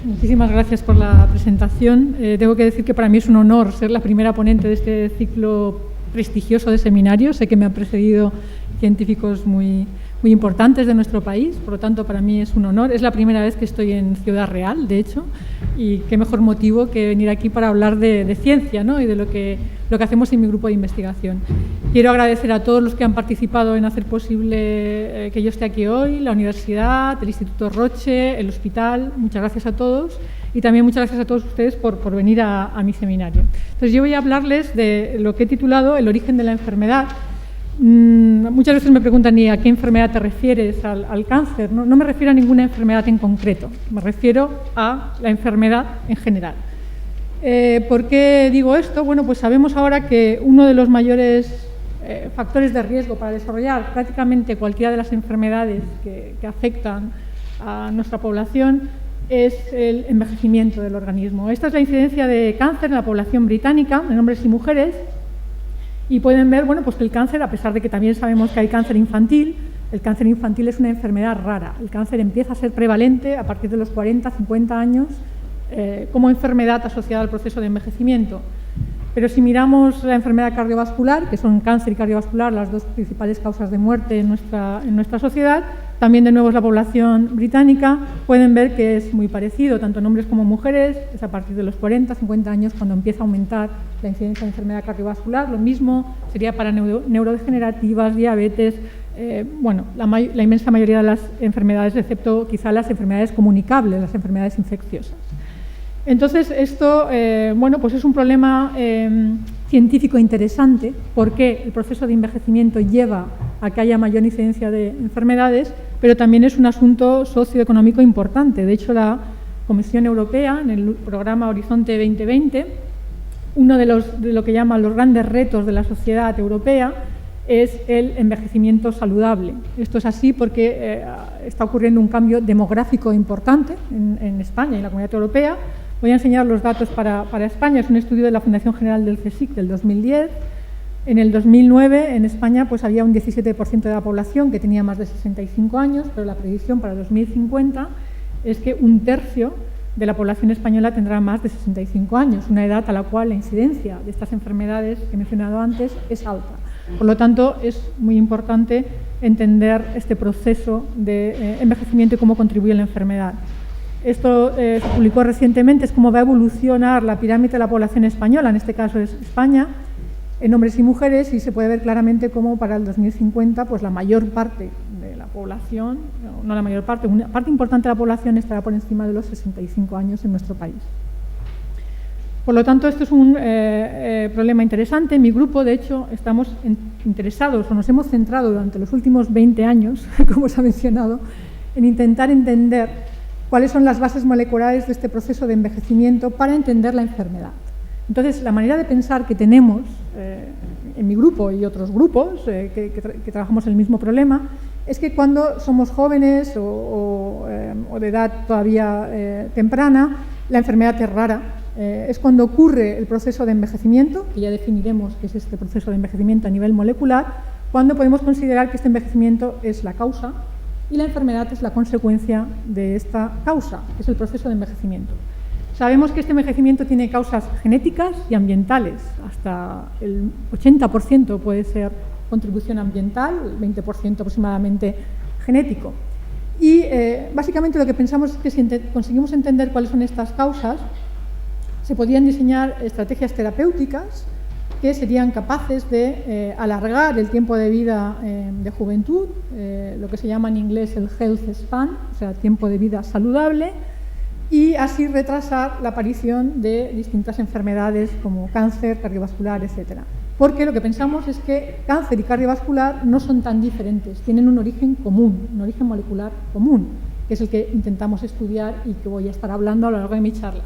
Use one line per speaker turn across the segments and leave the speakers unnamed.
Muchísimas gracias por la presentación. Tengo que decir que para mí es un honor ser la primera ponente de este ciclo prestigioso de seminarios. Sé que me han precedido científicos muy importantes de nuestro país, por lo tanto para mí es un honor. Es la primera vez que estoy en Ciudad Real, de hecho, y qué mejor motivo que venir aquí para hablar de ciencia, ¿no? Y de lo que hacemos en mi grupo de investigación. Quiero agradecer a todos los que han participado en hacer posible que yo esté aquí hoy, la universidad, el Instituto Roche, el hospital. Muchas gracias a todos y también muchas gracias a todos ustedes por venir a mi seminario. Entonces yo voy a hablarles de lo que he titulado El origen de la enfermedad. Muchas veces me preguntan, ¿y a qué enfermedad te refieres? ¿Al cáncer? No me refiero a ninguna enfermedad en concreto, me refiero a la enfermedad en general. ¿Por qué digo esto? Bueno, pues sabemos ahora que uno de los mayores factores de riesgo para desarrollar prácticamente cualquiera de las enfermedades que afectan a nuestra población es el envejecimiento del organismo. Esta es la incidencia de cáncer en la población británica, en hombres y mujeres. Y pueden ver, bueno, pues que el cáncer, a pesar de que también sabemos que hay cáncer infantil, el cáncer infantil es una enfermedad rara. El cáncer empieza a ser prevalente a partir de los 40, 50 años como enfermedad asociada al proceso de envejecimiento. Pero si miramos la enfermedad cardiovascular, que son cáncer y cardiovascular las dos principales causas de muerte en nuestra sociedad, también de nuevo es la población británica, pueden ver que es muy parecido, tanto en hombres como en mujeres, es a partir de los 40, 50 años cuando empieza a aumentar la incidencia de enfermedad cardiovascular. Lo mismo sería para neurodegenerativas, diabetes, bueno, la inmensa mayoría de las enfermedades, excepto quizá las enfermedades comunicables, las enfermedades infecciosas. Entonces, esto bueno, pues es un problema científico interesante, porque el proceso de envejecimiento lleva a que haya mayor incidencia de enfermedades, pero también es un asunto socioeconómico importante. De hecho, la Comisión Europea, en el programa Horizonte 2020, uno de lo que llaman los grandes retos de la sociedad europea es el envejecimiento saludable. Esto es así porque está ocurriendo un cambio demográfico importante en España y en la Comunidad Europea. Voy a enseñar los datos para España. Es un estudio de la Fundación General del CSIC del 2010. En el 2009, en España, pues había un 17% de la población que tenía más de 65 años, pero la predicción para 2050 es que un tercio de la población española tendrá más de 65 años, una edad a la cual la incidencia de estas enfermedades que he mencionado antes es alta. Por lo tanto, es muy importante entender este proceso de envejecimiento y cómo contribuye la enfermedad. Esto se publicó recientemente, es cómo va a evolucionar la pirámide de la población española, en este caso es España, en hombres y mujeres, y se puede ver claramente cómo para el 2050 pues la mayor parte de la población, no la mayor parte, una parte importante de la población estará por encima de los 65 años en nuestro país. Por lo tanto, esto es un problema interesante. En mi grupo, de hecho, estamos interesados o nos hemos centrado durante los últimos 20 años, como se ha mencionado, en intentar entender cuáles son las bases moleculares de este proceso de envejecimiento para entender la enfermedad. Entonces, la manera de pensar que tenemos en mi grupo y otros grupos que trabajamos en el mismo problema es que cuando somos jóvenes o de edad todavía temprana, la enfermedad es rara. Es cuando ocurre el proceso de envejecimiento, que ya definiremos qué es este proceso de envejecimiento a nivel molecular, cuando podemos considerar que este envejecimiento es la causa y la enfermedad es la consecuencia de esta causa, que es el proceso de envejecimiento. Sabemos que este envejecimiento tiene causas genéticas y ambientales. Hasta el 80% puede ser contribución ambiental, el 20% aproximadamente genético. Y básicamente lo que pensamos es que si conseguimos entender cuáles son estas causas, se podrían diseñar estrategias terapéuticas que serían capaces de alargar el tiempo de vida de juventud, lo que se llama en inglés el health span, o sea, tiempo de vida saludable, y así retrasar la aparición de distintas enfermedades como cáncer, cardiovascular, etc. Porque lo que pensamos es que cáncer y cardiovascular no son tan diferentes, tienen un origen común, un origen molecular común, que es el que intentamos estudiar y que voy a estar hablando a lo largo de mi charla.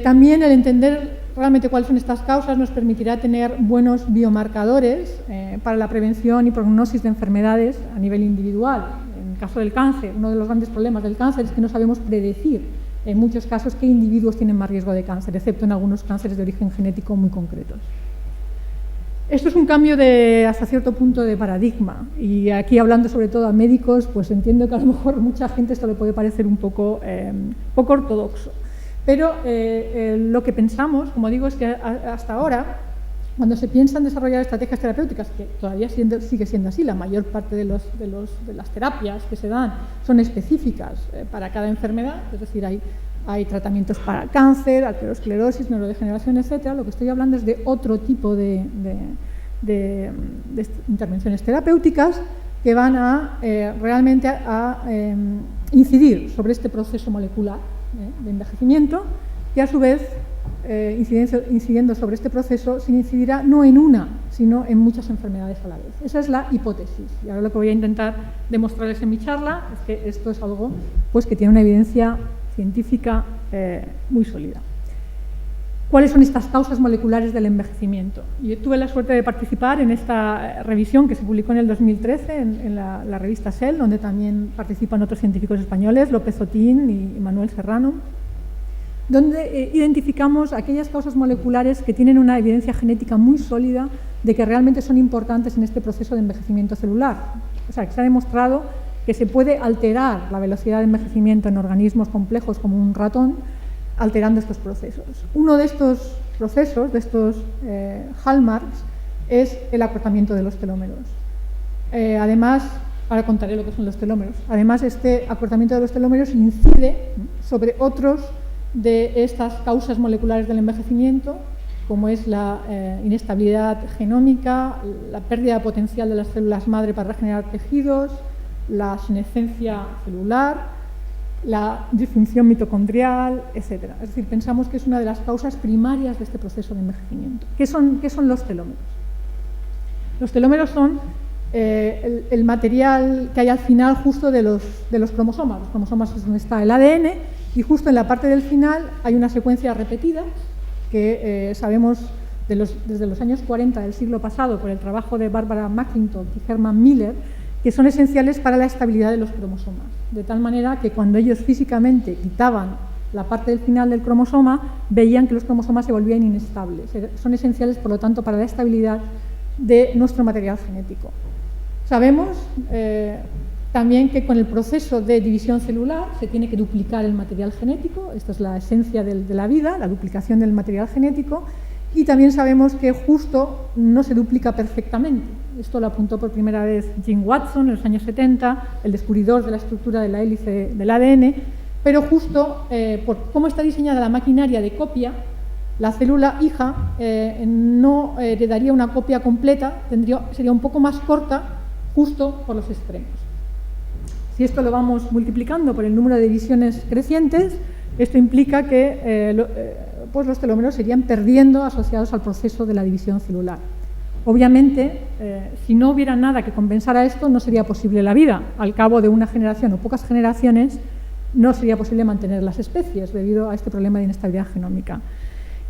También el entender realmente cuáles son estas causas nos permitirá tener buenos biomarcadores para la prevención y prognosis de enfermedades a nivel individual. En el caso del cáncer, uno de los grandes problemas del cáncer es que no sabemos predecir en muchos casos qué individuos tienen más riesgo de cáncer, excepto en algunos cánceres de origen genético muy concretos. Esto es un cambio hasta cierto punto de paradigma, y aquí hablando sobre todo a médicos, pues entiendo que a lo mejor mucha gente esto le puede parecer un poco ortodoxo. Pero lo que pensamos, como digo, es que hasta ahora, cuando se piensa en desarrollar estrategias terapéuticas, que todavía sigue siendo así, la mayor parte de las terapias que se dan son específicas para cada enfermedad, es decir, hay tratamientos para cáncer, arteriosclerosis, neurodegeneración, etcétera. Lo que estoy hablando es de otro tipo de intervenciones terapéuticas que van realmente a incidir sobre este proceso molecular de envejecimiento, que a su vez, incidiendo sobre este proceso, se incidirá no en una, sino en muchas enfermedades a la vez. Esa es la hipótesis. Y ahora lo que voy a intentar demostrarles en mi charla es que esto es algo pues, que tiene una evidencia científica muy sólida. ¿Cuáles son estas causas moleculares del envejecimiento? Yo tuve la suerte de participar en esta revisión que se publicó en el 2013 en la revista Cell, donde también participan otros científicos españoles, López Otín y Manuel Serrano, donde identificamos aquellas causas moleculares que tienen una evidencia genética muy sólida de que realmente son importantes en este proceso de envejecimiento celular. O sea, que se ha demostrado que se puede alterar la velocidad de envejecimiento en organismos complejos como un ratón, alterando estos procesos. Uno de estos procesos, de estos hallmarks, es el acortamiento de los telómeros. Además, ahora contaré lo que son los telómeros. Además, este acortamiento de los telómeros incide sobre otros de estas causas moleculares del envejecimiento, como es la inestabilidad genómica, la pérdida potencial de las células madre para regenerar tejidos, la senescencia celular, la disfunción mitocondrial, etc. Es decir, pensamos que es una de las causas primarias de este proceso de envejecimiento. ¿Qué son los telómeros? Los telómeros son el material que hay al final justo de los cromosomas. Los cromosomas es donde está el ADN, y justo en la parte del final hay una secuencia repetida que sabemos desde los años 40 del siglo pasado por el trabajo de Barbara McClintock y Herman Miller, que son esenciales para la estabilidad de los cromosomas, de tal manera que cuando ellos físicamente quitaban la parte del final del cromosoma, veían que los cromosomas se volvían inestables. Son esenciales, por lo tanto, para la estabilidad de nuestro material genético. Sabemos también que con el proceso de división celular se tiene que duplicar el material genético, esta es la esencia de la vida, la duplicación del material genético, y también sabemos que justo no se duplica perfectamente. Esto lo apuntó por primera vez Jim Watson en los años 70, el descubridor de la estructura de la hélice del ADN, pero justo por cómo está diseñada la maquinaria de copia, la célula hija no heredaría una copia completa, sería un poco más corta justo por los extremos. Si esto lo vamos multiplicando por el número de divisiones crecientes, esto implica que pues los telómeros se irían perdiendo asociados al proceso de la división celular. Obviamente, si no hubiera nada que compensara esto, no sería posible la vida. Al cabo de una generación o pocas generaciones, no sería posible mantener las especies debido a este problema de inestabilidad genómica.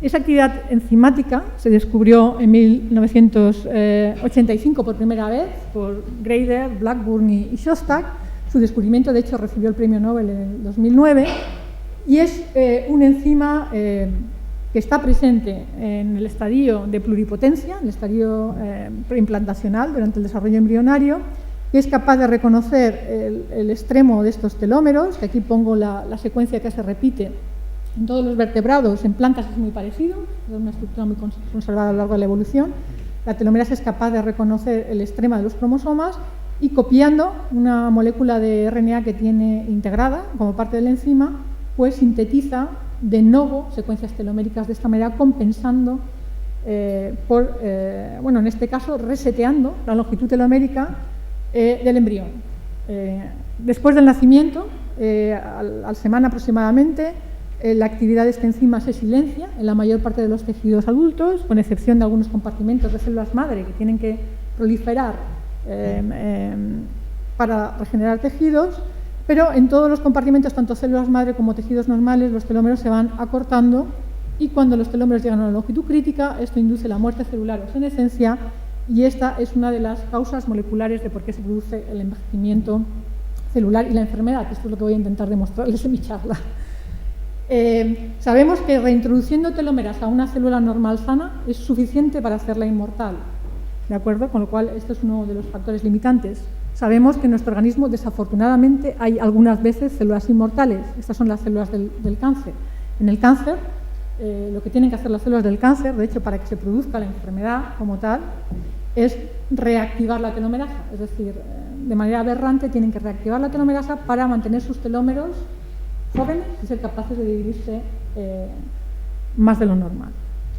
Esa actividad enzimática se descubrió en 1985 por primera vez por Grader, Blackburn y Shostak. Su descubrimiento, de hecho, recibió el premio Nobel en el 2009 y es una enzima que está presente en el estadio de pluripotencia, en el estadio preimplantacional durante el desarrollo embrionario, que es capaz de reconocer el extremo de estos telómeros, que aquí pongo la secuencia que se repite en todos los vertebrados. En plantas es muy parecido, es una estructura muy conservada a lo largo de la evolución. La telomerasa es capaz de reconocer el extremo de los cromosomas y, copiando una molécula de RNA que tiene integrada como parte de la enzima, pues sintetiza de nuevo secuencias teloméricas de esta manera, compensando en este caso reseteando la longitud telomérica del embrión. Después del nacimiento, al semana aproximadamente, la actividad de esta enzima se silencia en la mayor parte de los tejidos adultos, con excepción de algunos compartimentos de células madre que tienen que proliferar para regenerar tejidos, pero en todos los compartimentos, tanto células madre como tejidos normales, los telómeros se van acortando, y cuando los telómeros llegan a una longitud crítica, esto induce la muerte celular o senescencia, y esta es una de las causas moleculares de por qué se produce el envejecimiento celular y la enfermedad, que esto es lo que voy a intentar demostrarles en mi charla. Sabemos que reintroduciendo telómeras a una célula normal sana es suficiente para hacerla inmortal. ¿de acuerdo? Con lo cual, esto es uno de los factores limitantes. Sabemos que en nuestro organismo, desafortunadamente, hay algunas veces células inmortales. Estas son las células del cáncer. En el cáncer, lo que tienen que hacer las células del cáncer, de hecho, para que se produzca la enfermedad como tal, es reactivar la telomerasa. Es decir, de manera aberrante tienen que reactivar la telomerasa para mantener sus telómeros jóvenes y ser capaces de dividirse más de lo normal.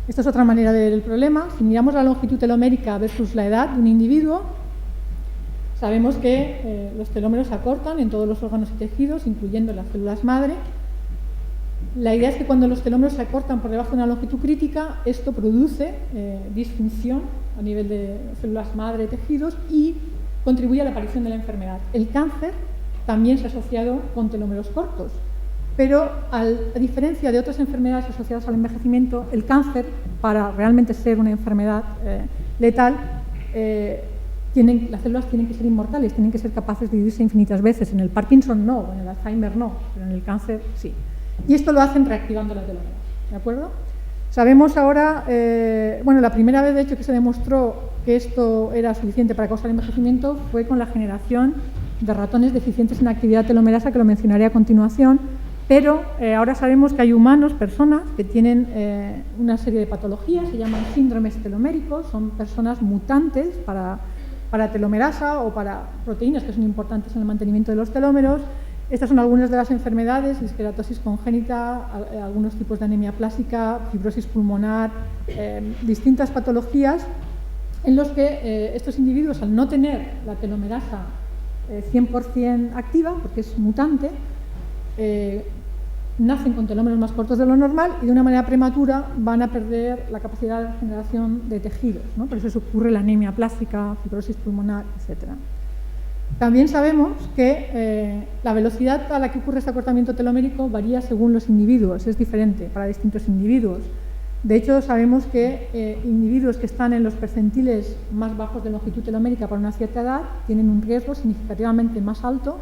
Esta es otra manera de ver el problema. Si miramos la longitud telomérica versus la edad de un individuo, sabemos que los telómeros se acortan en todos los órganos y tejidos, incluyendo las células madre. La idea es que cuando los telómeros se acortan por debajo de una longitud crítica, esto produce disfunción a nivel de células madre y tejidos y contribuye a la aparición de la enfermedad. El cáncer también se ha asociado con telómeros cortos, pero a diferencia de otras enfermedades asociadas al envejecimiento, el cáncer, para realmente ser una enfermedad letal, las células tienen que ser inmortales, tienen que ser capaces de dividirse infinitas veces. En el Parkinson no, en el Alzheimer no, pero en el cáncer sí. Y esto lo hacen reactivando la telomera, ¿de acuerdo? Sabemos ahora, la primera vez de hecho que se demostró que esto era suficiente para causar envejecimiento fue con la generación de ratones deficientes en actividad telomerasa, que lo mencionaré a continuación, pero ahora sabemos que hay humanos, personas que tienen una serie de patologías, se llaman síndromes teloméricos, son personas mutantes para telomerasa o para proteínas que son importantes en el mantenimiento de los telómeros. Estas son algunas de las enfermedades: esclerosis congénita, algunos tipos de anemia plástica, fibrosis pulmonar, distintas patologías en los que estos individuos, al no tener la telomerasa 100% activa, porque es mutante, nacen con telómeros más cortos de lo normal y de una manera prematura van a perder la capacidad de regeneración de tejidos, ¿no? Por eso ocurre la anemia plástica, fibrosis pulmonar, etc. También sabemos que la velocidad a la que ocurre este acortamiento telomérico varía según los individuos, es diferente para distintos individuos. De hecho, sabemos que individuos que están en los percentiles más bajos de longitud telomérica para una cierta edad tienen un riesgo significativamente más alto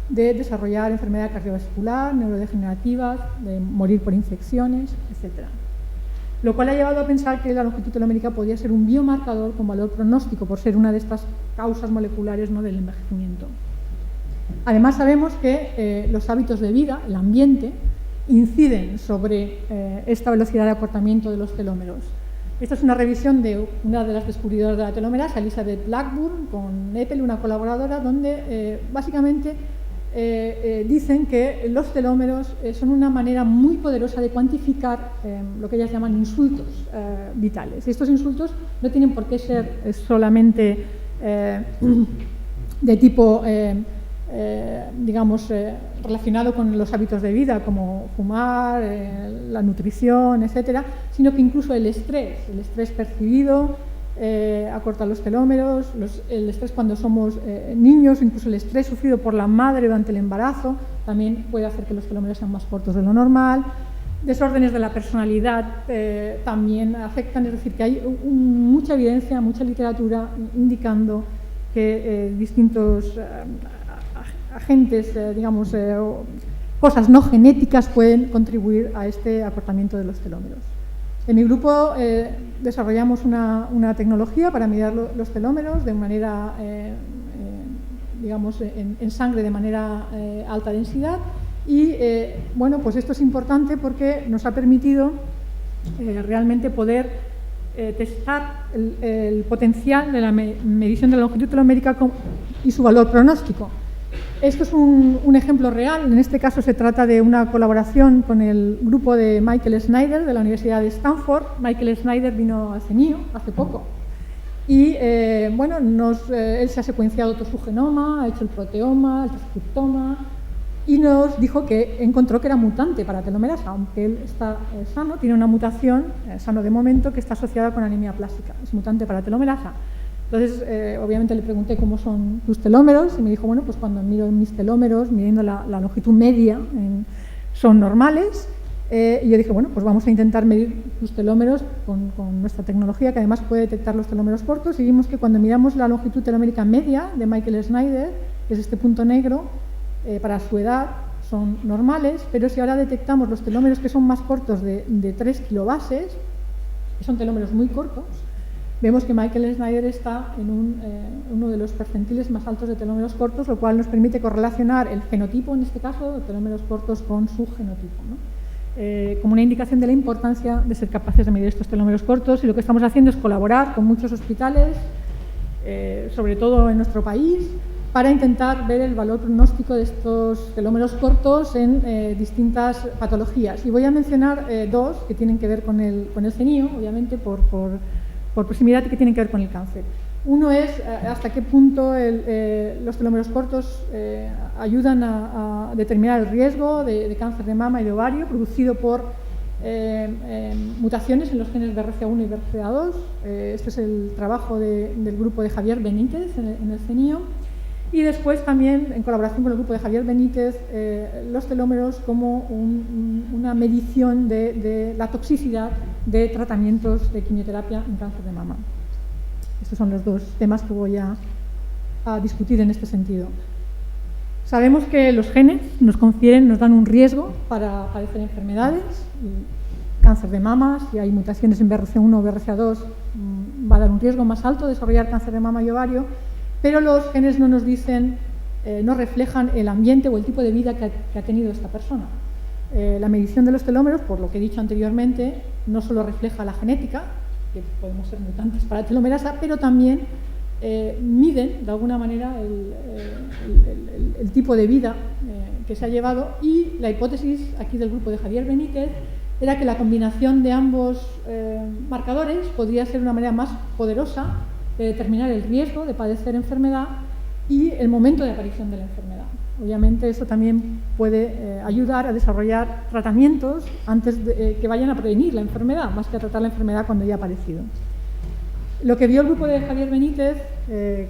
de desarrollar enfermedad cardiovascular, neurodegenerativas, de morir por infecciones, etc. Lo cual ha llevado a pensar que la longitud telomérica podría ser un biomarcador con valor pronóstico por ser una de estas causas moleculares, ¿no?, del envejecimiento. Además, sabemos que los hábitos de vida, el ambiente, inciden sobre esta velocidad de acortamiento de los telómeros. Esta es una revisión de una de las descubridoras de la telomerasa, Elizabeth Blackburn, con Eppel, una colaboradora, donde básicamente dicen que los telómeros son una manera muy poderosa de cuantificar lo que ellas llaman insultos vitales. Estos insultos no tienen por qué ser solamente de tipo, relacionado con los hábitos de vida, como fumar, la nutrición, etcétera, sino que incluso el estrés percibido acorta los telómeros, el estrés cuando somos niños, incluso el estrés sufrido por la madre durante el embarazo, también puede hacer que los telómeros sean más cortos de lo normal. Desórdenes de la personalidad también afectan, es decir, que hay mucha evidencia, mucha literatura indicando que distintos agentes, cosas no genéticas pueden contribuir a este acortamiento de los telómeros. En mi grupo desarrollamos una tecnología para mirar los telómeros de manera, en sangre de manera alta densidad y, pues esto es importante porque nos ha permitido realmente poder testar el potencial de la medición de la longitud telomérica y su valor pronóstico. Esto es un ejemplo real. En este caso se trata de una colaboración con el grupo de Michael Snyder de la Universidad de Stanford. Michael Snyder vino a CENIO hace poco y él se ha secuenciado todo su genoma, ha hecho el proteoma, el transcriptoma y nos dijo que encontró que era mutante para telomerasa, aunque él está sano, tiene una mutación, sano de momento, que está asociada con anemia plástica, es mutante para telomerasa. Entonces, obviamente le pregunté cómo son tus telómeros y me dijo, pues cuando miro mis telómeros, midiendo la longitud media, son normales. Y yo dije, pues vamos a intentar medir tus telómeros con nuestra tecnología, que además puede detectar los telómeros cortos. Y vimos que cuando miramos la longitud telomérica media de Michael Snyder, que es este punto negro, para su edad son normales, pero si ahora detectamos los telómeros que son más cortos de 3 kilobases, que son telómeros muy cortos, vemos que Michael Snyder está en uno de los percentiles más altos de telómeros cortos, lo cual nos permite correlacionar el fenotipo, en este caso, de telómeros cortos con su genotipo, ¿no? Como una indicación de la importancia de ser capaces de medir estos telómeros cortos, y lo que estamos haciendo es colaborar con muchos hospitales, sobre todo en nuestro país, para intentar ver el valor pronóstico de estos telómeros cortos en distintas patologías. Y voy a mencionar dos que tienen que ver con el CNIO, obviamente por proximidad, y que tienen que ver con el cáncer. Uno es hasta qué punto los telómeros cortos ayudan a determinar el riesgo de cáncer de mama y de ovario producido por mutaciones en los genes BRCA1 y BRCA2. Este es el trabajo del grupo de Javier Benítez en el CNIO. Y después también, en colaboración con el grupo de Javier Benítez, los telómeros como una medición de la toxicidad de tratamientos de quimioterapia en cáncer de mama. Estos son los dos temas que voy a discutir en este sentido. Sabemos que los genes nos dan un riesgo para padecer enfermedades. Cáncer de mama, si hay mutaciones en BRCA1 o BRCA2, va a dar un riesgo más alto de desarrollar cáncer de mama y ovario, pero los genes no nos dicen, no reflejan el ambiente o el tipo de vida que ha tenido esta persona. La medición de los telómeros, por lo que he dicho anteriormente, no solo refleja la genética, que podemos ser mutantes para telomerasa, pero también miden de alguna manera el tipo de vida que se ha llevado, y la hipótesis aquí del grupo de Javier Benítez era que la combinación de ambos marcadores podría ser una manera más poderosa de determinar el riesgo de padecer enfermedad y el momento de aparición de la enfermedad. Obviamente eso también puede ayudar a desarrollar tratamientos antes de que vayan a prevenir la enfermedad, más que a tratar la enfermedad cuando ya ha aparecido. Lo que vio el grupo de Javier Benítez,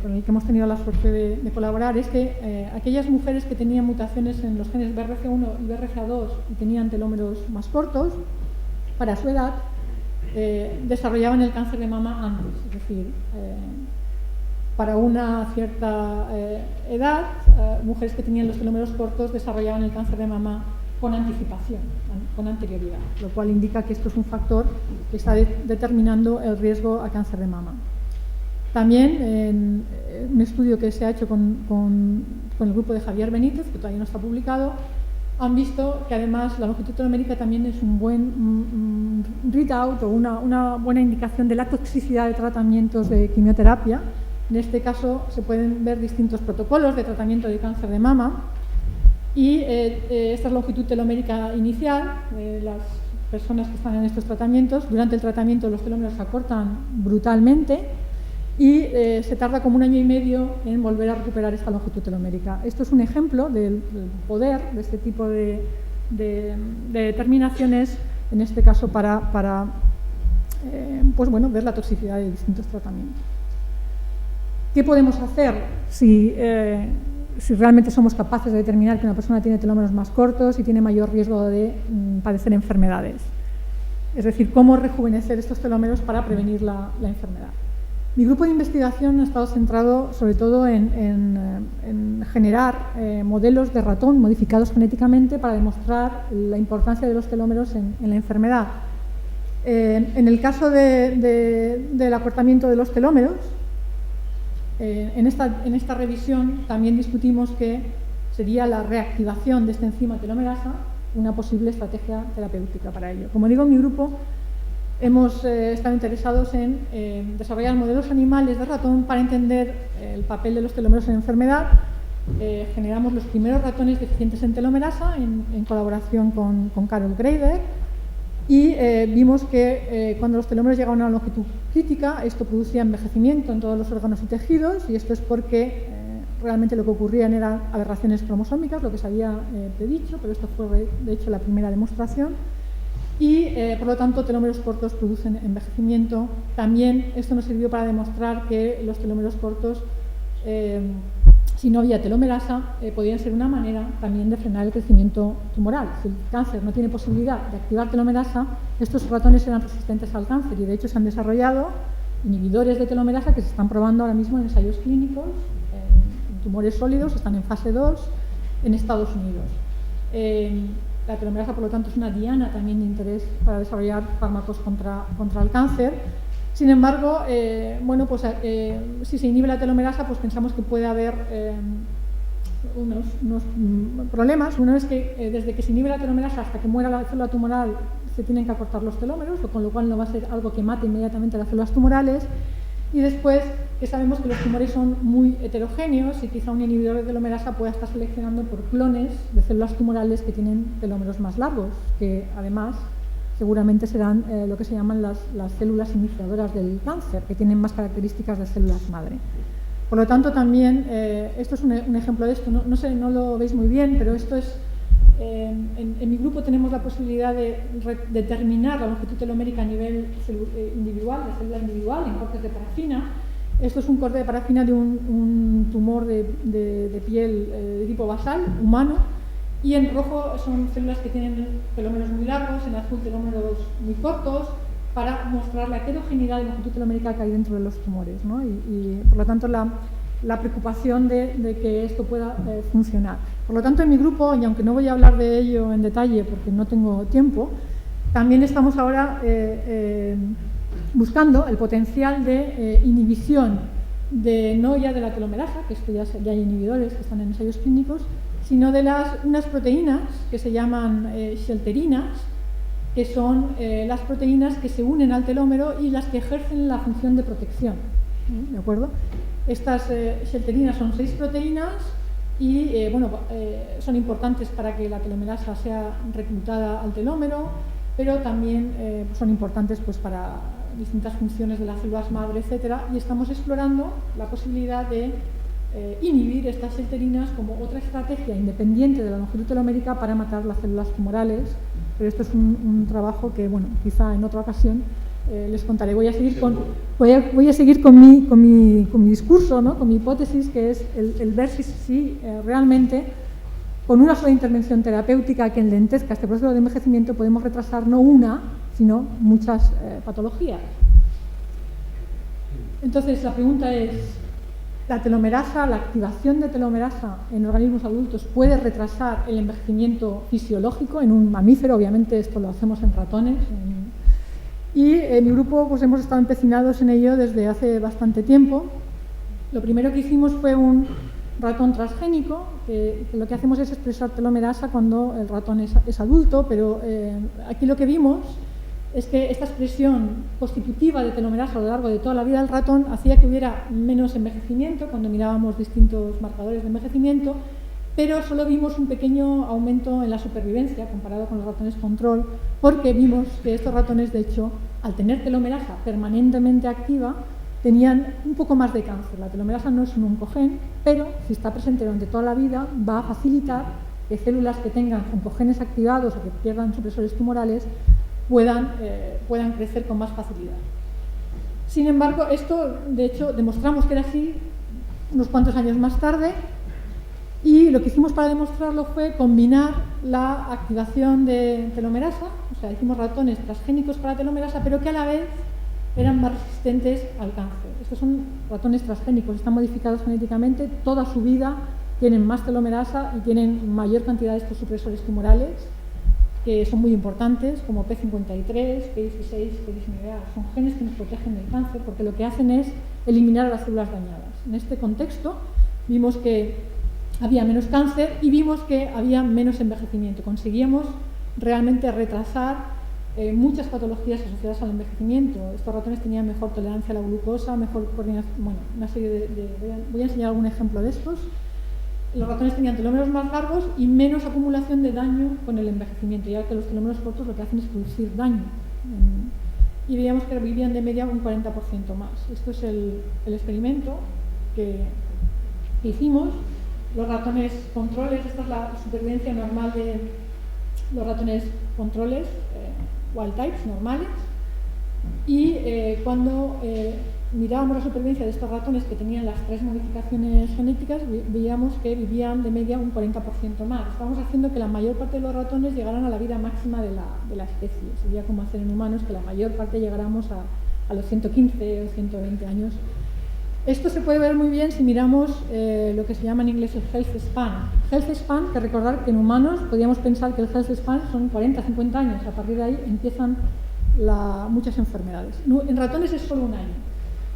con el que hemos tenido la suerte de colaborar, es que aquellas mujeres que tenían mutaciones en los genes BRCA1 y BRCA2 y tenían telómeros más cortos, para su edad, desarrollaban el cáncer de mama antes, es decir, para una cierta edad, mujeres que tenían los telómeros cortos desarrollaban el cáncer de mama con anticipación, con anterioridad, lo cual indica que esto es un factor que está determinando el riesgo a cáncer de mama. También en un estudio que se ha hecho con el grupo de Javier Benítez, que todavía no está publicado, han visto que además la longitud telomérica también es un buen readout o una buena indicación de la toxicidad de tratamientos de quimioterapia. En este caso se pueden ver distintos protocolos de tratamiento de cáncer de mama, y esta es la longitud telomérica inicial de las personas que están en estos tratamientos. Durante el tratamiento los telómeros se acortan brutalmente y se tarda como 1 año y medio en volver a recuperar esta longitud telomérica. Esto es un ejemplo del poder de este tipo de determinaciones, en este caso para pues bueno, ver la toxicidad de distintos tratamientos. ¿Qué podemos hacer si realmente somos capaces de determinar que una persona tiene telómeros más cortos y tiene mayor riesgo de padecer enfermedades? Es decir, cómo rejuvenecer estos telómeros para prevenir la enfermedad. Mi grupo de investigación ha estado centrado sobre todo en generar modelos de ratón modificados genéticamente para demostrar la importancia de los telómeros en la enfermedad. En el caso del acortamiento de los telómeros, en esta revisión también discutimos que sería la reactivación de esta enzima telomerasa una posible estrategia terapéutica para ello. Como digo, en mi grupo hemos estado interesados en desarrollar modelos animales de ratón para entender el papel de los telómeros en enfermedad. Generamos los primeros ratones deficientes en telomerasa en colaboración con Carol Greider, y vimos que cuando los telómeros llegaban a una longitud crítica, esto producía envejecimiento en todos los órganos y tejidos, y esto es porque realmente lo que ocurrían eran aberraciones cromosómicas, lo que se había predicho, pero esto fue de hecho la primera demostración, y por lo tanto telómeros cortos producen envejecimiento. También esto nos sirvió para demostrar que los telómeros cortos, si no había telomerasa, podían ser una manera también de frenar el crecimiento tumoral. Si el cáncer no tiene posibilidad de activar telomerasa, estos ratones eran resistentes al cáncer, y de hecho se han desarrollado inhibidores de telomerasa que se están probando ahora mismo en ensayos clínicos, en tumores sólidos, están en fase 2 en Estados Unidos. La telomerasa, por lo tanto, es una diana también de interés para desarrollar fármacos contra el cáncer. Sin embargo, bueno, pues, si se inhibe la telomerasa, pues pensamos que puede haber unos problemas. Uno es que desde que se inhibe la telomerasa hasta que muera la célula tumoral se tienen que acortar los telómeros, con lo cual no va a ser algo que mate inmediatamente las células tumorales. Y después, que sabemos que los tumores son muy heterogéneos y quizá un inhibidor de telomerasa pueda estar seleccionando por clones de células tumorales que tienen telómeros más largos, que además seguramente serán lo que se llaman las células iniciadoras del cáncer, que tienen más características de células madre. Por lo tanto, también, esto es un ejemplo de esto, no sé, no lo veis muy bien, pero esto es, en mi grupo tenemos la posibilidad de determinar la longitud telomérica a nivel individual, de célula individual, en cortes de parafina. Esto es un corte de parafina de un tumor de piel de tipo basal, humano, y en rojo son células que tienen telómeros muy largos, en azul telómeros muy cortos, para mostrar la heterogeneidad de longitud telomérica que hay dentro de los tumores, ¿no? Y por lo tanto la preocupación de que esto pueda funcionar. Por lo tanto, en mi grupo, y aunque no voy a hablar de ello en detalle porque no tengo tiempo, también estamos ahora buscando el potencial de inhibición no ya de la telomerasa, que esto ya hay inhibidores que están en ensayos clínicos, sino de unas proteínas que se llaman shelterinas, que son las proteínas que se unen al telómero y las que ejercen la función de protección. ¿De acuerdo? Estas shelterinas son 6 proteínas y son importantes para que la telomerasa sea reclutada al telómero, pero también son importantes pues, para distintas funciones de las células madre, etcétera, y estamos explorando la posibilidad de inhibir estas shelterinas como otra estrategia independiente de la longitud telomérica para matar las células tumorales. Pero esto es un trabajo que, bueno, quizá en otra ocasión les contaré. Voy a seguir con mi discurso, ¿no? Con mi hipótesis, que es el ver si realmente con una sola intervención terapéutica que enlentezca este proceso de envejecimiento podemos retrasar no una, sino muchas patologías. Entonces, la pregunta es, ¿la telomerasa, la activación de telomerasa en organismos adultos puede retrasar el envejecimiento fisiológico en un mamífero? Obviamente esto lo hacemos en ratones. Y en mi grupo pues, hemos estado empecinados en ello desde hace bastante tiempo. Lo primero que hicimos fue un ratón transgénico, que lo que hacemos es expresar telomerasa cuando el ratón es adulto, pero aquí lo que vimos es que esta expresión constitutiva de telomerasa a lo largo de toda la vida del ratón hacía que hubiera menos envejecimiento cuando mirábamos distintos marcadores de envejecimiento, pero solo vimos un pequeño aumento en la supervivencia comparado con los ratones control, porque vimos que estos ratones, de hecho, al tener telomerasa permanentemente activa, tenían un poco más de cáncer. La telomerasa no es un oncogen, pero si está presente durante toda la vida va a facilitar que células que tengan oncogenes activados o que pierdan supresores tumorales puedan crecer con más facilidad. Sin embargo, esto, de hecho, demostramos que era así unos cuantos años más tarde, y lo que hicimos para demostrarlo fue combinar la activación de telomerasa, o sea, hicimos ratones transgénicos para telomerasa, pero que a la vez eran más resistentes al cáncer. Estos son ratones transgénicos, están modificados genéticamente, toda su vida tienen más telomerasa y tienen mayor cantidad de estos supresores tumorales, que son muy importantes, como P53, P16, P19A. Son genes que nos protegen del cáncer porque lo que hacen es eliminar a las células dañadas. En este contexto vimos que había menos cáncer y vimos que había menos envejecimiento. Conseguíamos realmente retrasar muchas patologías asociadas al envejecimiento. Estos ratones tenían mejor tolerancia a la glucosa, mejor coordinación, bueno, una serie voy a enseñar algún ejemplo de estos. Los ratones tenían telómeros más largos y menos acumulación de daño con el envejecimiento, ya que los telómeros cortos lo que hacen es producir daño. Y veíamos que vivían de media un 40% más. Esto es el experimento que hicimos. Los ratones controles, esta es la supervivencia normal de los ratones controles, wild types normales. Y cuando mirábamos la supervivencia de estos ratones que tenían las 3 modificaciones genéticas, veíamos que vivían de media un 40% más. Estábamos haciendo que la mayor parte de los ratones llegaran a la vida máxima de la especie. Sería como hacer en humanos que la mayor parte llegáramos a los 115 o 120 años. Esto se puede ver muy bien si miramos lo que se llama en inglés el health span. Health span, que recordar que en humanos podríamos pensar que el health span son 40-50 años. A partir de ahí empiezan muchas enfermedades. En ratones es solo un año.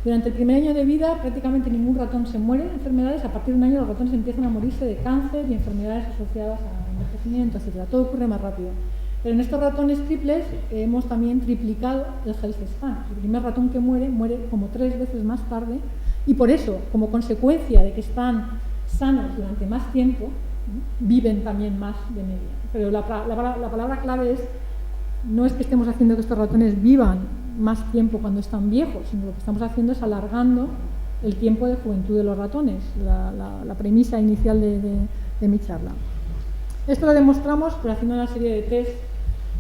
Durante el primer año de vida prácticamente ningún ratón se muere de enfermedades. A partir de un año los ratones empiezan a morirse de cáncer y enfermedades asociadas a envejecimiento, etc. Todo ocurre más rápido. Pero en estos ratones triples hemos también triplicado el health span. El primer ratón que muere como 3 veces más tarde, y por eso, como consecuencia de que están sanos durante más tiempo, viven también más de media. Pero la palabra clave no es que estemos haciendo que estos ratones vivan más tiempo cuando están viejos, sino lo que estamos haciendo es alargando el tiempo de juventud de los ratones, la premisa inicial de mi charla. Esto lo demostramos por haciendo una serie de test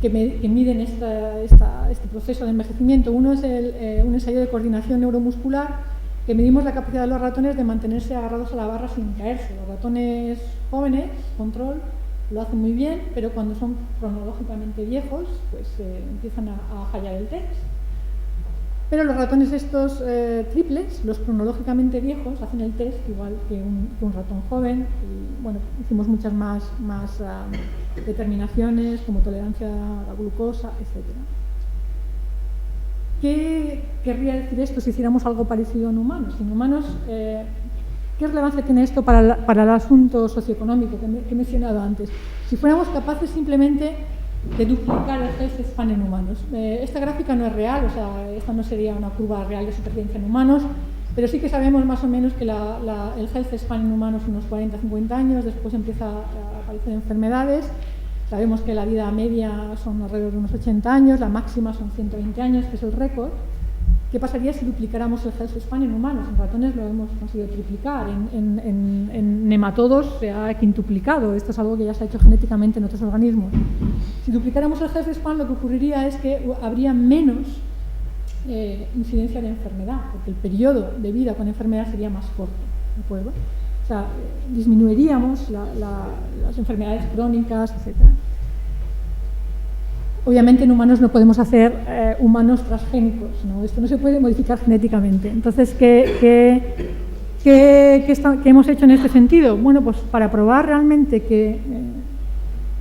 que miden este proceso de envejecimiento. Uno es un ensayo de coordinación neuromuscular, que medimos la capacidad de los ratones de mantenerse agarrados a la barra sin caerse. Los ratones jóvenes, control, lo hacen muy bien, pero cuando son cronológicamente viejos, pues empiezan a fallar el test. Pero los ratones estos triples, los cronológicamente viejos, hacen el test igual que un ratón joven. Y bueno, hicimos muchas más determinaciones, como tolerancia a la glucosa, etc. ¿Qué querría decir esto si hiciéramos algo parecido en humanos? En humanos, ¿qué relevancia tiene esto para el asunto socioeconómico que he mencionado antes? Si fuéramos capaces simplemente de duplicar el health span en humanos. Esta gráfica no es real, o sea, esta no sería una curva real de supervivencia en humanos, pero sí que sabemos más o menos que el health span en humanos unos 40-50 años, después empieza a aparecer enfermedades. Sabemos que la vida media son alrededor de unos 80 años, la máxima son 120 años, que es el récord. ¿Qué pasaría si duplicáramos el health span en humanos? En ratones lo hemos conseguido triplicar, en nematodos se ha quintuplicado. Esto es algo que ya se ha hecho genéticamente en otros organismos. Si duplicáramos el health span, lo que ocurriría es que habría menos incidencia de enfermedad, porque el periodo de vida con enfermedad sería más corto, ¿de acuerdo? O sea, disminuiríamos las enfermedades crónicas, etc. Obviamente en humanos no podemos hacer humanos transgénicos, ¿no? Esto no se puede modificar genéticamente. Entonces, ¿qué hemos hecho en este sentido? Bueno, pues para probar realmente que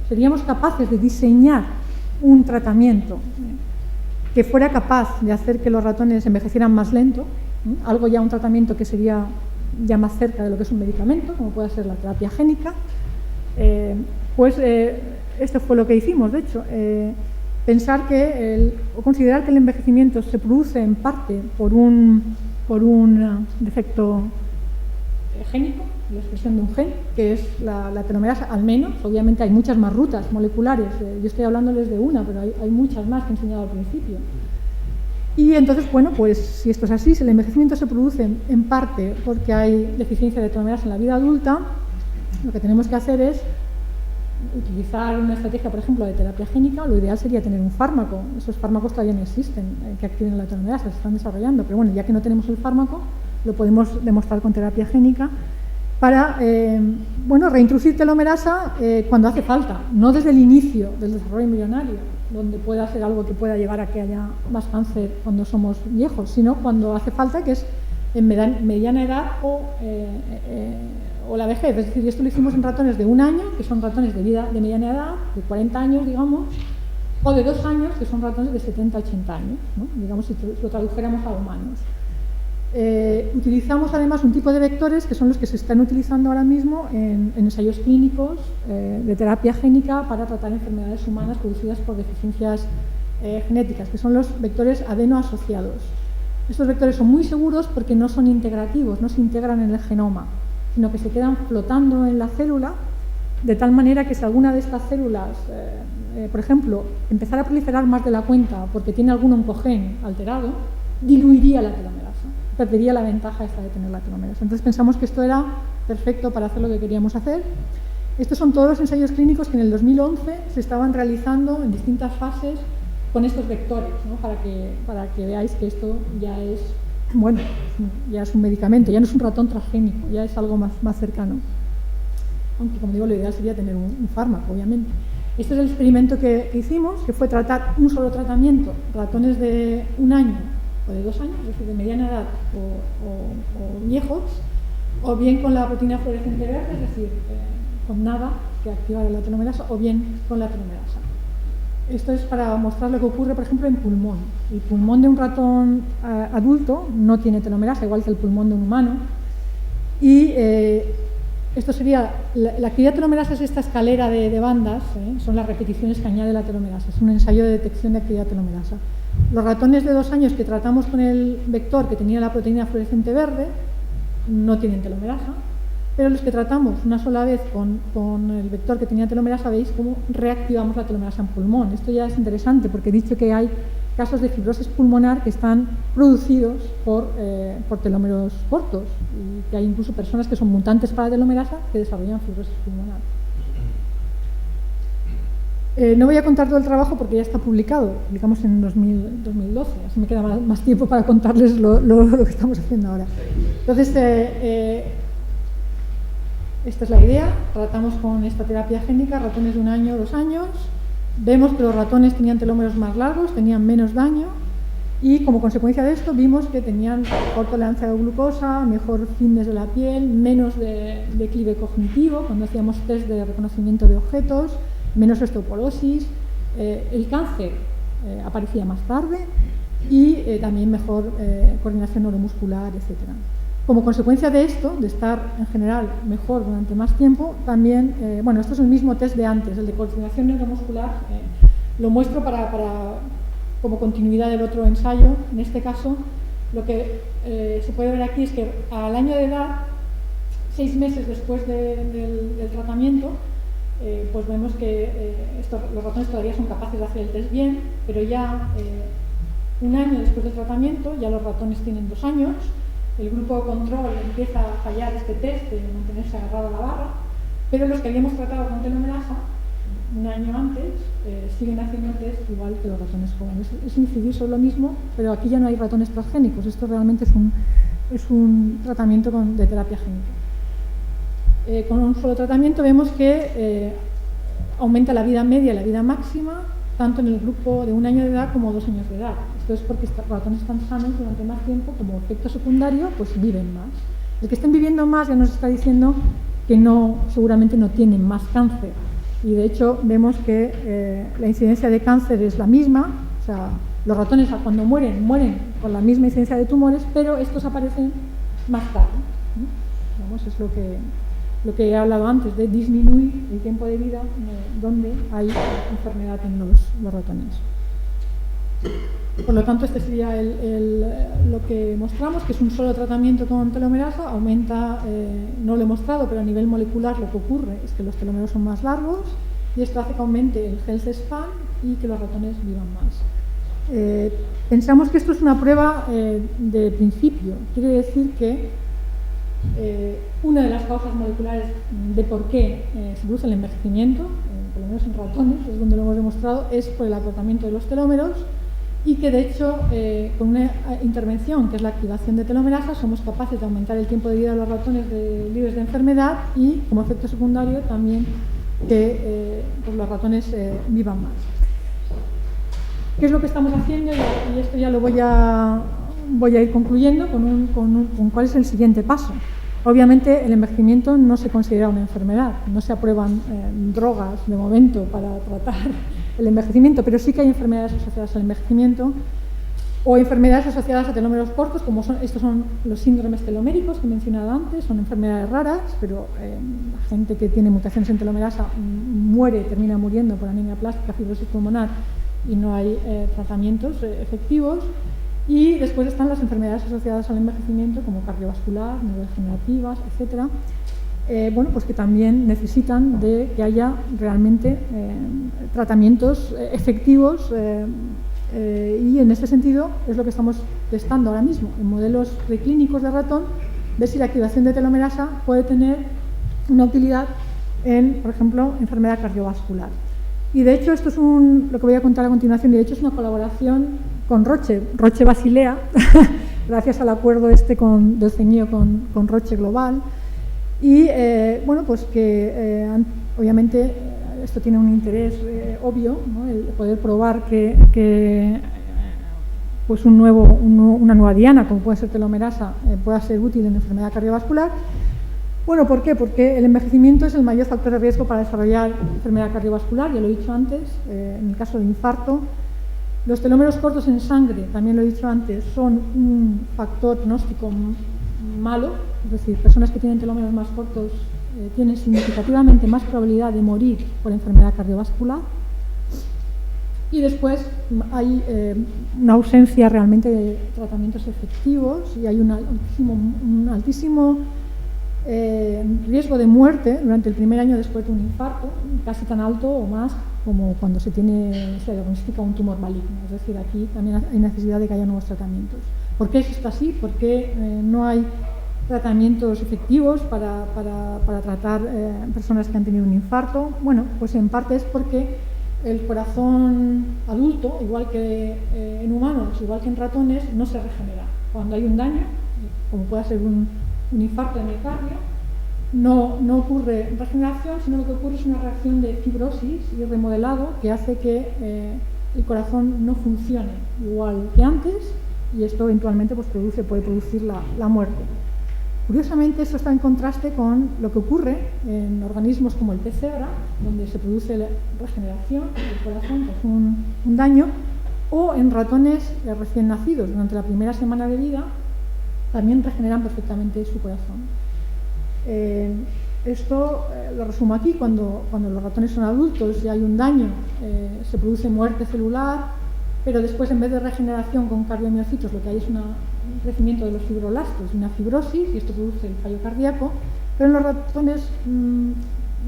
seríamos capaces de diseñar un tratamiento que fuera capaz de hacer que los ratones envejecieran más lento, un tratamiento que sería ya más cerca de lo que es un medicamento, como puede ser la terapia génica, esto fue lo que hicimos, de hecho. Considerar que el envejecimiento se produce en parte por un defecto génico, la expresión de un gen, que es la telomerasa, al menos. Obviamente hay muchas más rutas moleculares, yo estoy hablándoles de una, pero hay muchas más que he enseñado al principio. Y entonces, bueno, pues si esto es así, si el envejecimiento se produce en parte porque hay deficiencia de telomerasa en la vida adulta, lo que tenemos que hacer es utilizar una estrategia, por ejemplo, de terapia génica. Lo ideal sería tener un fármaco. Esos fármacos todavía no existen, que activen la telomerasa, se están desarrollando. Pero bueno, ya que no tenemos el fármaco, lo podemos demostrar con terapia génica para reintroducir telomerasa cuando hace falta, no desde el inicio del desarrollo embrionario, donde pueda hacer algo que pueda llevar a que haya más cáncer cuando somos viejos, sino cuando hace falta, que es en mediana edad o la vejez. Es decir, esto lo hicimos en ratones de 1 año, que son ratones de vida de mediana edad, de 40 años, digamos, o de 2 años, que son ratones de 70 a 80 años, ¿no? Digamos, si lo tradujéramos a humanos. Utilizamos además un tipo de vectores que son los que se están utilizando ahora mismo en ensayos clínicos de terapia génica para tratar enfermedades humanas producidas por deficiencias genéticas, que son los vectores adenoasociados. Estos vectores son muy seguros porque no son integrativos, no se integran en el genoma, sino que se quedan flotando en la célula, de tal manera que si alguna de estas células, por ejemplo, empezara a proliferar más de la cuenta porque tiene algún oncogen alterado, diluiría la telomerasa, perdería la ventaja esta de tener la telomerasa. Entonces pensamos que esto era perfecto para hacer lo que queríamos hacer. Estos son todos los ensayos clínicos que en el 2011 se estaban realizando en distintas fases con estos vectores, ¿no? para que veáis que esto ya es, bueno, ya es un medicamento, ya no es un ratón transgénico, ya es algo más cercano. Aunque, como digo, lo ideal sería tener un fármaco, obviamente. Este es el experimento que hicimos, que fue tratar un solo tratamiento, ratones de 1 año o de 2 años, es decir, de mediana edad o viejos, o bien con la proteína fluorescente verde, es decir, con nada que activara la telomerasa, o bien con la telomerasa. Esto es para mostrar lo que ocurre, por ejemplo, en pulmón. El pulmón de un ratón adulto no tiene telomerasa, igual que el pulmón de un humano. Y esto sería, la actividad telomerasa es esta escalera de bandas, son las repeticiones que añade la telomerasa. Es un ensayo de detección de actividad telomerasa. Los ratones de 2 años que tratamos con el vector que tenía la proteína fluorescente verde no tienen telomerasa, pero los que tratamos una sola vez con el vector que tenía telomerasa, veis cómo reactivamos la telomerasa en pulmón. Esto ya es interesante porque he dicho que hay casos de fibrosis pulmonar que están producidos por telómeros cortos y que hay incluso personas que son mutantes para telomerasa que desarrollan fibrosis pulmonar. No voy a contar todo el trabajo porque ya está publicado, publicamos en 2012, así me queda más tiempo para contarles lo que estamos haciendo ahora. Entonces, esta es la idea, tratamos con esta terapia génica ratones de 1 año, 2 años, vemos que los ratones tenían telómeros más largos, tenían menos daño y como consecuencia de esto vimos que tenían mejor tolerancia a la glucosa, mejor fitness de la piel, menos declive cognitivo cuando hacíamos test de reconocimiento de objetos, menos osteoporosis, el cáncer aparecía más tarde y también mejor coordinación neuromuscular, etc. Como consecuencia de esto, de estar en general mejor durante más tiempo, también, bueno, esto es el mismo test de antes, el de coordinación neuromuscular, lo muestro como continuidad del otro ensayo. En este caso, lo que se puede ver aquí es que al año de edad, 6 meses después del tratamiento, pues vemos que los ratones todavía son capaces de hacer el test bien, pero ya 1 año después del tratamiento, ya los ratones tienen 2 años, el grupo de control empieza a fallar este test de mantenerse agarrado a la barra, pero los que habíamos tratado con telomerasa 1 año antes siguen haciendo el test igual que los ratones jóvenes. Es incidir sobre lo mismo, pero aquí ya no hay ratones transgénicos, esto realmente es un tratamiento de terapia génica. Con un solo tratamiento vemos que aumenta la vida media y la vida máxima, tanto en el grupo de 1 año de edad como 2 años de edad. Esto es porque los ratones están sanos durante más tiempo, como efecto secundario, pues viven más. El que estén viviendo más ya nos está diciendo que seguramente no tienen más cáncer. Y de hecho vemos que la incidencia de cáncer es la misma, o sea, los ratones cuando mueren con la misma incidencia de tumores, pero estos aparecen más tarde. Vamos, es lo que he hablado antes, de disminuir el tiempo de vida donde hay enfermedad en los ratones. Por lo tanto, este sería lo que mostramos, que es un solo tratamiento con telomerasa, aumenta, no lo he mostrado, pero a nivel molecular lo que ocurre es que los telómeros son más largos y esto hace que aumente el health span y que los ratones vivan más. Pensamos que esto es una prueba de principio, quiere decir que una de las causas moleculares de por qué se produce el envejecimiento, por lo menos en ratones, es donde lo hemos demostrado, es por el acortamiento de los telómeros y que de hecho con una intervención que es la activación de telomerasa somos capaces de aumentar el tiempo de vida de los ratones libres de enfermedad y como efecto secundario también que pues los ratones vivan más. ¿Qué es lo que estamos haciendo? Y esto ya lo voy a ir concluyendo con cuál es el siguiente paso. Obviamente el envejecimiento no se considera una enfermedad, no se aprueban drogas de momento para tratar el envejecimiento, pero sí que hay enfermedades asociadas al envejecimiento o enfermedades asociadas a telómeros cortos, como estos son los síndromes teloméricos que he mencionado antes, son enfermedades raras, pero la gente que tiene mutaciones en telomerasa termina muriendo por anemia plástica, fibrosis pulmonar y no hay tratamientos efectivos. Y después están las enfermedades asociadas al envejecimiento como cardiovascular, neurodegenerativas, etc. Bueno, pues que también necesitan de que haya realmente tratamientos efectivos y en este sentido es lo que estamos testando ahora mismo en modelos preclínicos de ratón, ver si la activación de telomerasa puede tener una utilidad en, por ejemplo, enfermedad cardiovascular. Y de hecho esto es lo que voy a contar a continuación, y de hecho es una colaboración con Roche Basilea, gracias al acuerdo del CEñIO con Roche Global. Y bueno, pues que obviamente esto tiene un interés obvio, ¿no? El poder probar que pues una nueva diana, como puede ser telomerasa, pueda ser útil en enfermedad cardiovascular. Bueno, ¿por qué? Porque el envejecimiento es el mayor factor de riesgo para desarrollar enfermedad cardiovascular, ya lo he dicho antes, en el caso del infarto. Los telómeros cortos en sangre, también lo he dicho antes, son un factor pronóstico malo, es decir, personas que tienen telómeros más cortos tienen significativamente más probabilidad de morir por enfermedad cardiovascular. Y después hay una ausencia realmente de tratamientos efectivos y hay un altísimo riesgo de muerte durante el primer año después de un infarto, casi tan alto o más como cuando se diagnostica un tumor maligno. Es decir, aquí también hay necesidad de que haya nuevos tratamientos. ¿Por qué es esto así? ¿Por qué no hay tratamientos efectivos para tratar personas que han tenido un infarto? Bueno, pues en parte es porque el corazón adulto, igual que en humanos, igual que en ratones, no se regenera. Cuando hay un daño, como puede ser un infarto de miocardio, no ocurre regeneración, sino lo que ocurre es una reacción de fibrosis y remodelado que hace que el corazón no funcione igual que antes, y esto eventualmente pues, puede producir la muerte. Curiosamente, esto está en contraste con lo que ocurre en organismos como el pez cebra, donde se produce la regeneración del corazón tras un daño, o en ratones recién nacidos. Durante la primera semana de vida también regeneran perfectamente su corazón. Esto lo resumo aquí. Cuando los ratones son adultos y hay un daño, se produce muerte celular, pero después, en vez de regeneración con cardiomiocitos, lo que hay es un crecimiento de los fibroblastos y una fibrosis, y esto produce el fallo cardíaco. Pero en los ratones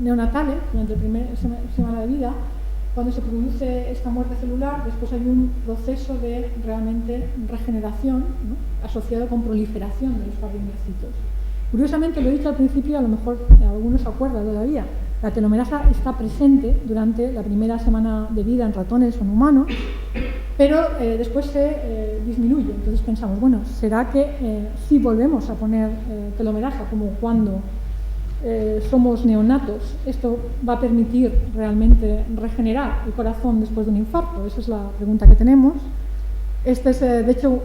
neonatales, durante la primera semana de vida, cuando se produce esta muerte celular, después hay un proceso de realmente regeneración, ¿no?, asociado con proliferación de los cardiomiocitos. Curiosamente, lo he dicho al principio, a lo mejor algunos se acuerdan todavía, la telomerasa está presente durante la primera semana de vida en ratones o en humanos, pero después se disminuye. Entonces pensamos, bueno, ¿será que si volvemos a poner telomerasa como cuando somos neonatos, esto va a permitir realmente regenerar el corazón después de un infarto? Esa es la pregunta que tenemos. Este es, de hecho,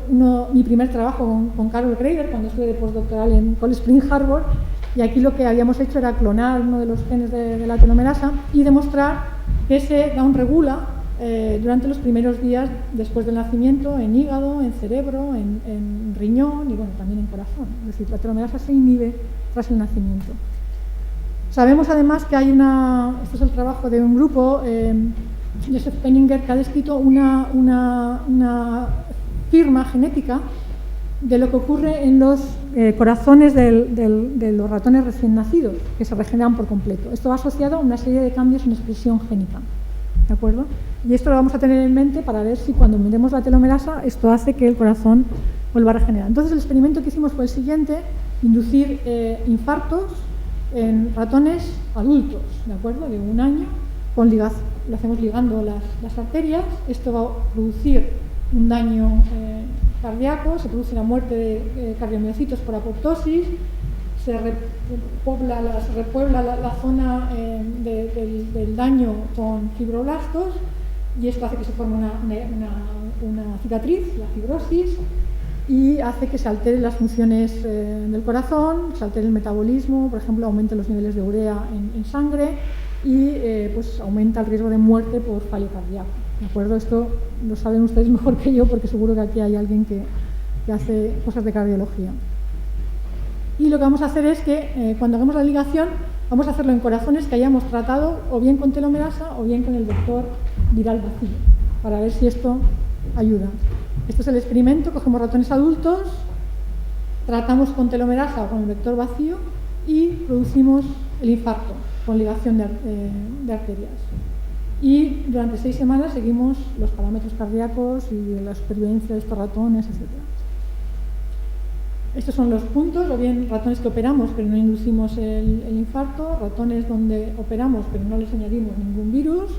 mi primer trabajo con Carol Greider, cuando estuve de postdoctoral en Cold Spring Harbor, y aquí lo que habíamos hecho era clonar uno de los genes de la telomerasa y demostrar que se downregula durante los primeros días después del nacimiento en hígado, en cerebro, en riñón y bueno, también en corazón. Es decir, la telomerasa se inhibe tras el nacimiento. Sabemos además que hay este es el trabajo de un grupo, Joseph Penninger, que ha descrito una firma genética de lo que ocurre en los corazones de los ratones recién nacidos, que se regeneran por completo. Esto va asociado a una serie de cambios en expresión génica, ¿de acuerdo? Y esto lo vamos a tener en mente para ver si cuando metemos la telomerasa esto hace que el corazón vuelva a regenerar. Entonces el experimento que hicimos fue el siguiente: inducir infartos en ratones adultos, ¿de acuerdo?, de un año, lo hacemos ligando las arterias. Esto va a producir un daño cardíaco, se produce la muerte de cardiomiocitos por apoptosis, se repuebla la zona del daño con fibroblastos, y esto hace que se forme una cicatriz, la fibrosis, y hace que se alteren las funciones del corazón, se altere el metabolismo, por ejemplo, aumenten los niveles de urea en sangre y pues aumenta el riesgo de muerte por fallo cardíaco. ¿De acuerdo? Esto lo saben ustedes mejor que yo, porque seguro que aquí hay alguien que hace cosas de cardiología. Y lo que vamos a hacer es que cuando hagamos la ligación, vamos a hacerlo en corazones que hayamos tratado o bien con telomerasa o bien con el vector viral vacío, para ver si esto ayuda. Este es el experimento: cogemos ratones adultos, tratamos con telomerasa o con el vector vacío y producimos el infarto con ligación de arterias. Y durante 6 semanas seguimos los parámetros cardíacos y la supervivencia de estos ratones, etc. Estos son los puntos: o bien ratones que operamos pero no inducimos el infarto, ratones donde operamos pero no les añadimos ningún virus,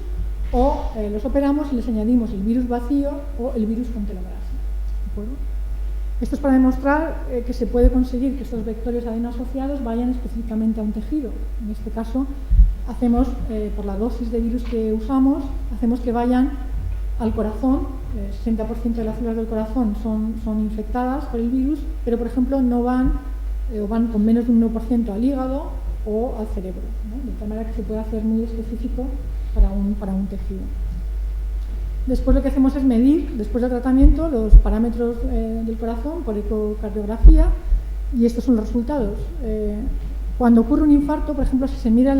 o los operamos y les añadimos el virus vacío o el virus con telomerasa. ¿De acuerdo? Esto es para demostrar que se puede conseguir que estos vectores ADN asociados vayan específicamente a un tejido. En este caso, hacemos, por la dosis de virus que usamos, hacemos que vayan al corazón. El 60% de las células del corazón son infectadas por el virus, pero por ejemplo no van o van con menos de un 1% al hígado o al cerebro, ¿no? De tal manera que se puede hacer muy específico para un tejido. Después lo que hacemos es medir, después del tratamiento, los parámetros del corazón por ecocardiografía, y estos son los resultados. Cuando ocurre un infarto, por ejemplo, si se mira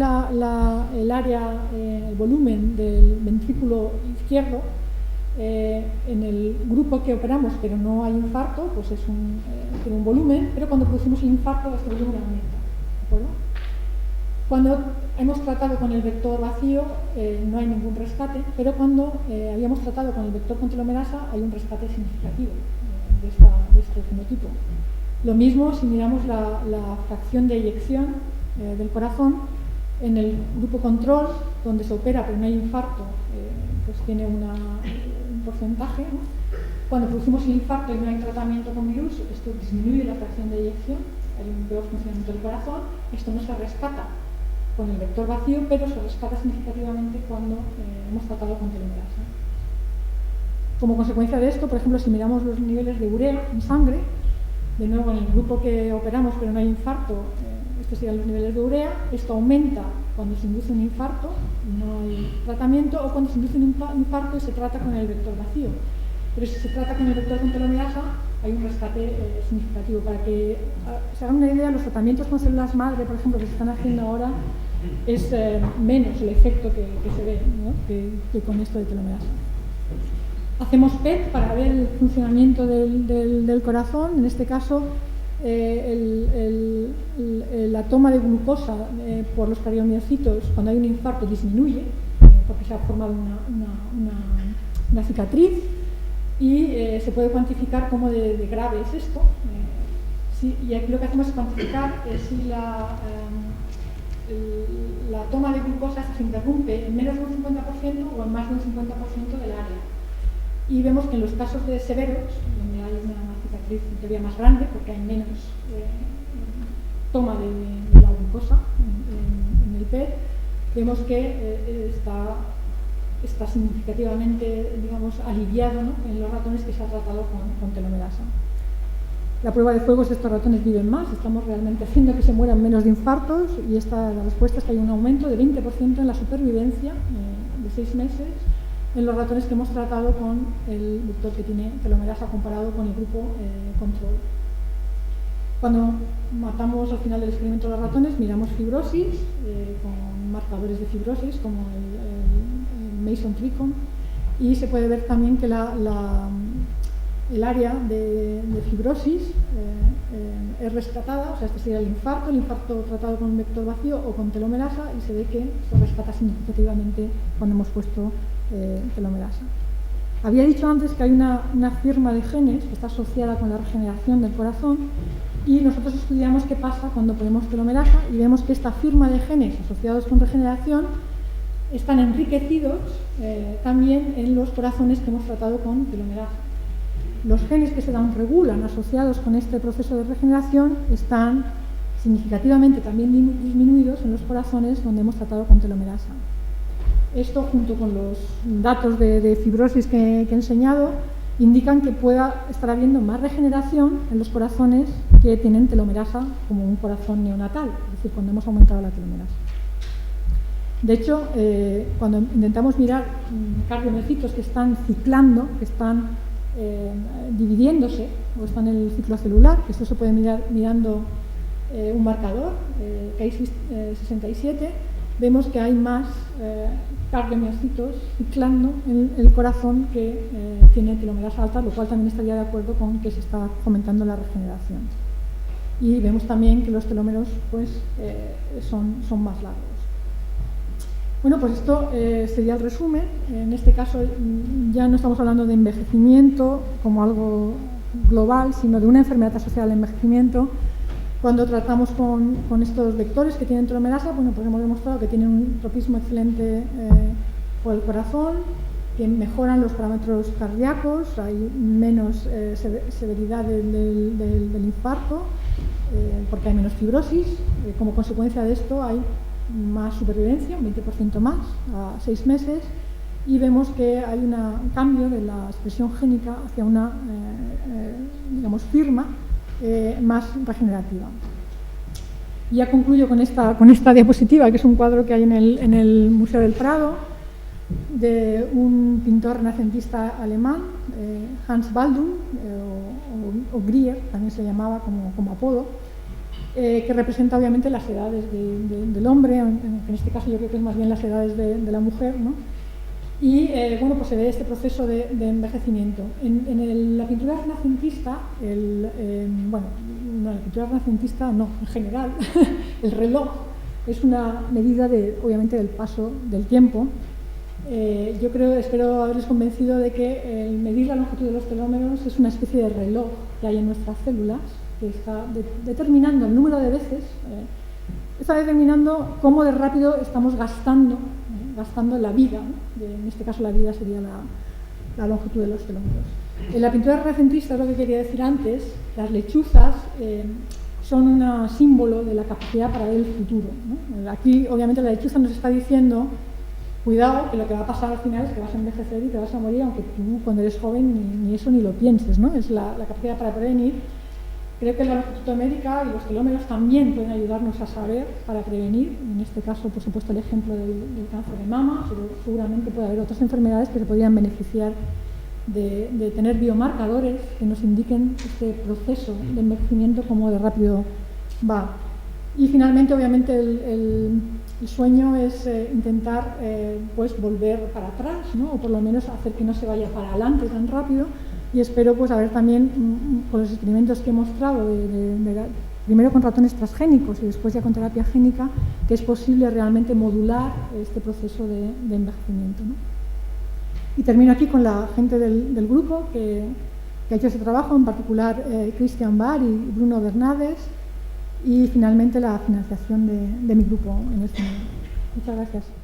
el área, el volumen del ventrículo izquierdo, en el grupo que operamos, pero no hay infarto, pues tiene un volumen, pero cuando producimos el infarto, este volumen aumenta, ¿de acuerdo? Cuando hemos tratado con el vector vacío, no hay ningún rescate, pero cuando habíamos tratado con el vector con telomerasa, hay un rescate significativo de este fenotipo. Lo mismo si miramos la fracción de eyección del corazón. En el grupo control, donde se opera pero no hay infarto, pues tiene un porcentaje, ¿no? Cuando producimos el infarto y no hay tratamiento con virus, esto disminuye la fracción de eyección, hay un peor funcionamiento del corazón. Esto no se rescata con el vector vacío, pero se rescata significativamente cuando hemos tratado con telomerasa. Como consecuencia de esto, por ejemplo, si miramos los niveles de urea en sangre, de nuevo en el grupo que operamos pero no hay infarto, estos serían los niveles de urea. Esto aumenta cuando se induce un infarto y no hay tratamiento, o cuando se induce un infarto y se trata con el vector vacío. Pero si se trata con el vector con telomerasa, hay un rescate significativo. Para que se hagan una idea, los tratamientos con células madre, por ejemplo, que se están haciendo ahora, es menos el efecto que se ve, ¿no? que con esto de telomerasa. Hacemos PET para ver el funcionamiento del corazón. En este caso, la toma de glucosa por los cardiomiocitos cuando hay un infarto disminuye, porque se ha formado una cicatriz, y se puede cuantificar cómo de grave es esto. Y aquí lo que hacemos es cuantificar si la toma de glucosa se interrumpe en menos de un 50% o en más de un 50% del área. Y vemos que en los casos de severos, donde hay una cicatriz todavía más grande, porque hay menos toma de la glucosa en el PET, vemos que está significativamente, digamos, aliviado, ¿no? En los ratones que se ha tratado con telomerasa. La prueba de fuego es que estos ratones viven más, estamos realmente haciendo que se mueran menos de infartos, y la respuesta es que hay un aumento de 20% en la supervivencia de 6 meses en los ratones que hemos tratado con el vector que tiene telomerasa comparado con el grupo control. Cuando matamos al final del experimento de los ratones, miramos fibrosis con marcadores de fibrosis como el Mason-Tricon, y se puede ver también que el área de fibrosis es rescatada, o sea, este sería el infarto tratado con un vector vacío o con telomerasa, y se ve que se rescata significativamente cuando hemos puesto telomerasa. Había dicho antes que hay una firma de genes que está asociada con la regeneración del corazón, y nosotros estudiamos qué pasa cuando ponemos telomerasa, y vemos que esta firma de genes asociados con regeneración están enriquecidos también en los corazones que hemos tratado con telomerasa. Los genes que se regulan asociados con este proceso de regeneración están significativamente también disminuidos en los corazones donde hemos tratado con telomerasa. Esto, junto con los datos de fibrosis que he enseñado, indican que pueda estar habiendo más regeneración en los corazones que tienen telomerasa, como un corazón neonatal, es decir, cuando hemos aumentado la telomerasa. De hecho, cuando intentamos mirar cardiomiocitos que están ciclando, que están dividiéndose o están en el ciclo celular, que esto se puede mirar mirando un marcador, Ki67, vemos que hay más cardiomiocitos ciclando en el corazón que tiene telomerasa alta, lo cual también estaría de acuerdo con que se está fomentando la regeneración. Y vemos también que los telómeros pues, son más largos. Bueno, pues esto sería el resumen. En este caso ya no estamos hablando de envejecimiento como algo global, sino de una enfermedad asociada al envejecimiento. Cuando tratamos con estos vectores que tienen telomerasa, bueno, pues hemos demostrado que tienen un tropismo excelente por el corazón, que mejoran los parámetros cardíacos, hay menos severidad del infarto, porque hay menos fibrosis. Como consecuencia de esto hay más supervivencia, un 20% más a 6 meses, y vemos que hay un cambio de la expresión génica hacia una, digamos, firma más regenerativa. Y ya concluyo con esta diapositiva, que es un cuadro que hay en el Museo del Prado, de un pintor renacentista alemán, Hans Baldung, o Grier, también se llamaba como apodo, que representa obviamente las edades del hombre, en este caso yo creo que es más bien las edades de la mujer, ¿no? Y bueno, pues se ve este proceso de envejecimiento. En la pintura renacentista, la pintura renacentista no, en general, el reloj es una medida obviamente del paso del tiempo. Yo espero haberles convencido de que el medir la longitud de los telómeros es una especie de reloj que hay en nuestras células, que está determinando el número de veces, está determinando cómo de rápido estamos gastando la vida, ¿no? En este caso la vida sería la longitud de los telómeros. En la pintura renacentista, es lo que quería decir antes, las lechuzas son un símbolo de la capacidad para ver el futuro, ¿no? Aquí obviamente la lechuza nos está diciendo: cuidado, que lo que va a pasar al final es que vas a envejecer y te vas a morir, aunque tú cuando eres joven ni eso ni lo pienses, ¿no? Es la capacidad para prevenir. Creo que la longitud médica y los telómeros también pueden ayudarnos a saber para prevenir. En este caso, por supuesto, el ejemplo del cáncer de mama, pero seguramente puede haber otras enfermedades que se podrían beneficiar de tener biomarcadores que nos indiquen este proceso de envejecimiento, cómo de rápido va. Y finalmente, obviamente, el sueño es intentar pues volver para atrás, ¿no? O por lo menos hacer que no se vaya para adelante tan rápido. Y espero pues haber también, con los experimentos que he mostrado, primero con ratones transgénicos y después ya con terapia génica, que es posible realmente modular este proceso de envejecimiento, ¿no? Y termino aquí con la gente del grupo que ha hecho ese trabajo, en particular Christian Barr y Bruno Bernades, y finalmente la financiación de mi grupo en este momento. Muchas gracias.